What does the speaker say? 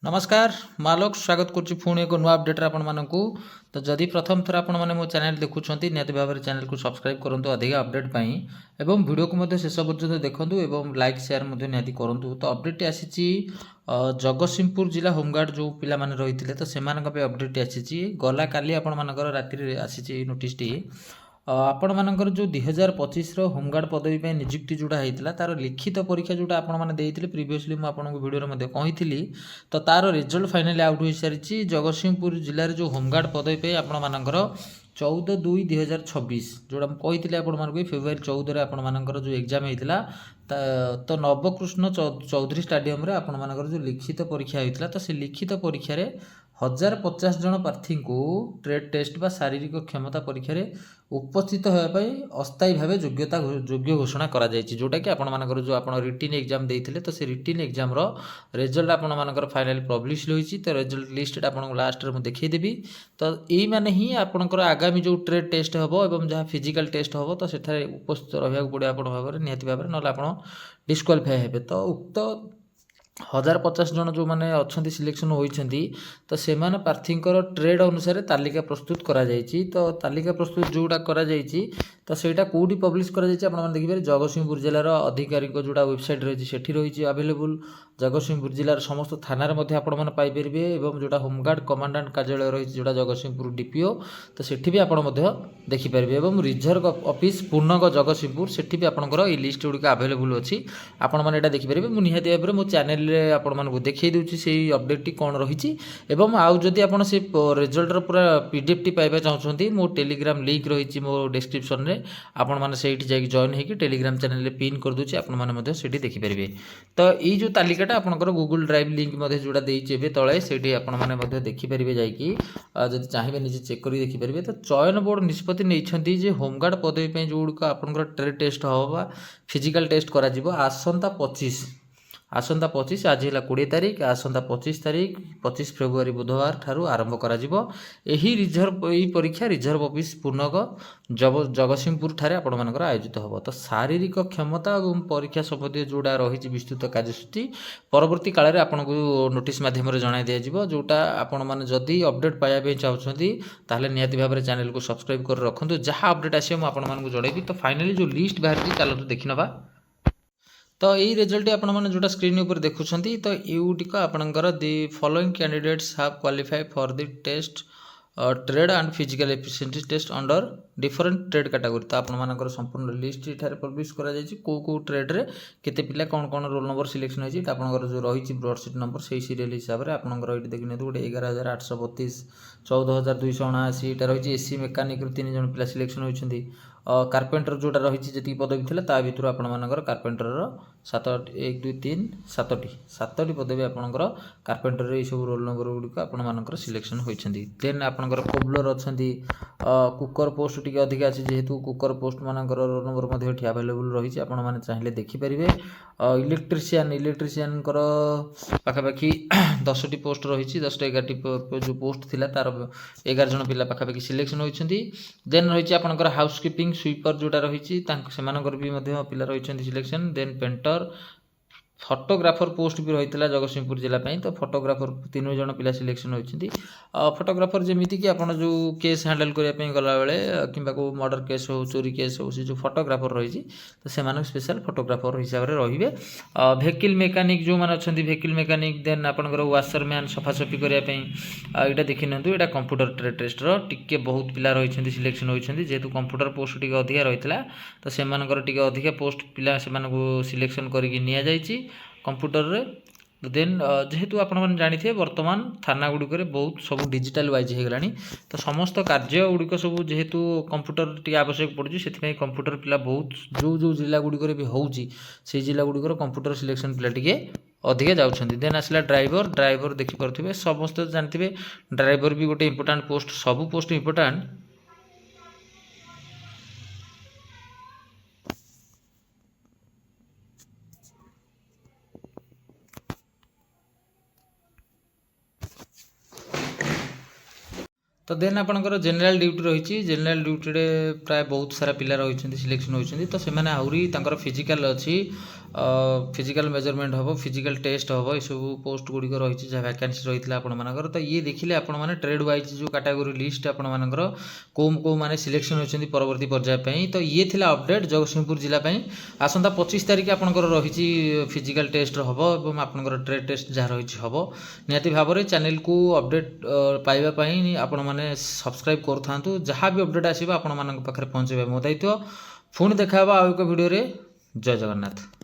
नमस्कार मालोक स्वागत करुच्ची पुणी एक नुआ अपडेट आपण मानकू तो जदि प्रथम थर आपण माने मो चैनल देखुछंती नियति भाव चैनल को सब्सक्राइब करंतु अधिक अपडेट पाई एवं वीडियो को मध्य शेष पर्यंत देखंतु एवं लाइक शेयर मध्य नियति करंतु तो अपडेट आसीची जगतसिंहपुर जिला होमगार्ड जो पिला माने रहिथिले तो सेमानक पे अपडेट आसीची गला काली आपण मानकर रात्रि रे आसीची नोटिस टी आपण मानकर जो 2025 रो होमगार्ड पदवी पे नियुक्ति जोड़ा होता तार लिखित परीक्षा जोड़ा आपण मैंने देते प्रिवियसली मुझे आपको वीडियो में कही तो तार रिजल्ट फाइनाली आउट हो सारी जगतसिंहपुर जिले में जो होमगार्ड पदवी पे आपण मानकर 14/2/2026 जोड़ा मुझे आपको फेब्रुआरी 14 आपर जो एग्जाम होता तो नवकृष्ण चौधरी स्टाडियम रे आपण मानकर जो लिखित परीक्षा होता तो से लिखित परीक्षा 1050 जन प्रार्थी को ट्रेड टेस्ट बा शारीरिक क्षमता परीक्षा रे उपस्थित होगापी अस्थायी भाव योग्य घोषणा करा जायछि जोटा कि आपण मानकर जो आपण रिटिन एग्जाम देइथिले तो से रिटिन एग्जाम रो रिजल्ट आपण मानकर फाइनली पब्लिश होईछि तो रिजल्ट लिस्ट आपण लास्ट रे मु देखै देबी तो एई माने ही आपनकर आगामी जो ट्रेड टेस्ट हबो एवं जहाँ फिजिकल टेस्ट हबो तो सेठारे उपस्थित रहिया पड़े आपण भाବରେ नियति भाବରେ नले आपण डिस्क्वालिफाई हेबे तो उक्त 1050 जन जो मैंने अच्छा सिलेक्शन होती तो सेमान प्रार्थी ट्रेड अनुसार तालिका प्रस्तुत करा जायछि तो तालिका प्रस्तुत जोड़ा करा जायछि तो सेटा कोडी पब्लिश करा जायछि आपण माने देखिबे जगतसिंहपुर जिलार अधिकारी को जोड़ा वेबसाइट रही सेठी रही अवेलेबल जगतसिंहपुर जिलार समस्त थाना रे मध्ये आपण माने पाई परिबे एवं जोड़ा होमगार्ड कमांडेंट कार्यालय रही जोड़ा जगतसिंहपुर डीपीओ तो सेठी भी आपण मध्ये देखि परिबे एवं रिजर्व ऑफिस पूर्णग जगतसिंहपुर सेठी भी आपनकर ई लिस्ट गुडी अवेलेबल अछि आपण माने एटा देखि परिबे मु निहाती भाबरे मो चैनल आपण मानक देखै दूची से अपडेट टी कोन रही एवं आउ जदि आपण से रिजल्ट पूरा पीडीएफ टी पाइबा चाहछंती मो टेलीग्राम लिंक रही मो डिस्क्रिप्शन रे आपण माने सेठी जाई जॉइन हेकी टेलीग्राम चैनल रे पिन कर दूची आपण माने मध्ये सेठी देखि परिबे तो ई जो तालिकाटा आपनकर गूगल ड्राइव लिंक मध्ये जोड़ा देइचे बे तळे सेठी आपण माने मध्ये देखि परिबे जाई कि जदि चाहिबे निजे चेक करी देखि परिबे तो चयन बोर्ड निष्पत्ति नैछंती जे होमगार्ड पदवी पे जोडका आपनकर ट्रेड टेस्ट होबा फिजिकल टेस्ट करा जिवो आसंता 25 आज है 20 तारीख आसंता 25 तारीख 25 फेब्रुआरी बुधवार ठारू आरंभ करा जिवो एही रिजर्व ई परीक्षा रिजर्व ऑफिस पूर्णग जगतसिंहपुर ठारे आपण मानकर आयोजित होबो तो शारीरिक क्षमता और परीक्षा संबंधी जोड़ा रही विस्तृत कार्यसूची परवर्ती काल रे आपण को नोटिस माध्यम रे जणाई दिया जिवो जोटा आपण माने जदी अपडेट पाया पे चाहछंती ताहले नियति भाबरे चैनल को सब्सक्राइब कर रखंतु जहां अपडेट आसे हम आपण मान को जणाइबी तो फाइनली जो लिस्ट बाहर चलो तो देखिनबा तो यही रिजल्ट आपण मैंने जोटा स्क्रीन ऊपर देखुंट तो यूटिक आपणकर the following candidates have qualify for the test trade and physical efficiency test under different trade category तो आपण संपूर्ण लिस्ट इठारे पब्लिश करा जायछि को ट्रेड रे केते पिला कोन कोन रोल नंबर सिलेक्शन होइछि आपणकर जो रही ब्रडशीट नंबर से सीरियल हिसाब से आपणकर एठी देखिने गोटे 11832 14279 एटा रही एसी मेकानिक 3 जन पिला सिलेक्शन होइछन्ती कार्पेंटर जोड़ा रही जी पदवी थी ता भर आपर कार्पेंटर 7 1 2 3 7टी पदवी आपंकर कार्पेंटर ये सब रोल नंबर गुड़िक आपर सिलेक्शन होती देन आपंकर कोबलर अच्छा कुकर पोस्ट टी अधिक अच्छी जेहेतु कुकर पोस्ट मानकर रोल नंबर अवेलेबल रही आपने चाहिए देखिपारे इलेक्ट्रीशियन पाखापाखि 10टी पोस्ट रही 10टा 11टी जो पोस्ट थी तार 11 जन पिला पाखापाखि सिलेक्शन होती देन रही आपंकर हाउसकीपिंग स्वीपर जोड़ा रही भी पिला रही selection then painter photographer post भी रही है जगतसिंहपुर जिला तो फोटोग्राफर 3 जन पिला सिलेक्शन होती फोटोग्राफर जमीती कि आपड़ जो केस हैंडल करने गला बेले कि मर्डर केस हो चोरी केस हो सी जो फोटोग्राफर रही तो से स्पेशल फोटोग्राफर हिसाब से रे भेहिकल मेकानिक जो मैंने अच्छा भेहिकल मेकानिक देन आपंकर वाशरमैन सफासफी करने यहाँ देखी नि यहाँ कंप्यूटर ट्रेड टेस्टर टिके बहुत पिला रही सिलेक्शन होती जेहेतु कंप्यूटर पोस्ट टी अधिका रही है तो से अधिका पोस्ट पिला सिलेक्शन करके कंप्यूटर रे देन जेहेतु आपण मैंने जानी वर्तमान थाना गुड़िक बहुत सब डिजिटल वाइज हो गलानी तो समस्त कार्य गुड़िक सब जेहेतु कंप्यूटर टी आवश्यक पड़ुछि से कंप्यूटर पिला बहुत जो जो जिला गुड़िक भी होउछि से जिला गुड़िक कंप्यूटर सिलेक्शन पिला टिके अधिका जाउछन्ति देन आसला ड्राइवर देखि परथिबे समस्त जानथिबे ड्राइवर भी गोटे इंपोर्टेंट पोस्ट सब पोस्ट इंपोर्टेंट तो देन आपंकर जनरल ड्यूटी रही जनरल ड्यूटी रे प्राय बहुत सारा पिला रही सिलेक्शन होती तो से आहरी फिजिकल अच्छी फिजिकल मेजरमेंट हम फिजिकल टेस्ट हम ये सब पोस्ट गुड़िक रही जहाँ वैकेंसी रही है आपर तो ये देखिले आपण मैंने ट्रेड वाइज जो कैटेगोरी लिस्ट आपर कौ मैंने सिलेक्शन होती परवर्ती पर्याय तो ये थिला अपडेट जगतसिंहपुर जिला आसंता 25 तारिख आपंकर रही फिजिकल टेस्ट हम और आपंकर ट्रेड टेस्ट जहाँ रही हम निहाती भाव में चैनल को अपडेट पाइबापी आपण मैंने सब्सक्राइब करूँ जहाँ भी अपडेट आसो आपण पाखे पहुँचे मो दायित्व पुणी देखा आउ एक वीडियो जय जगन्नाथ।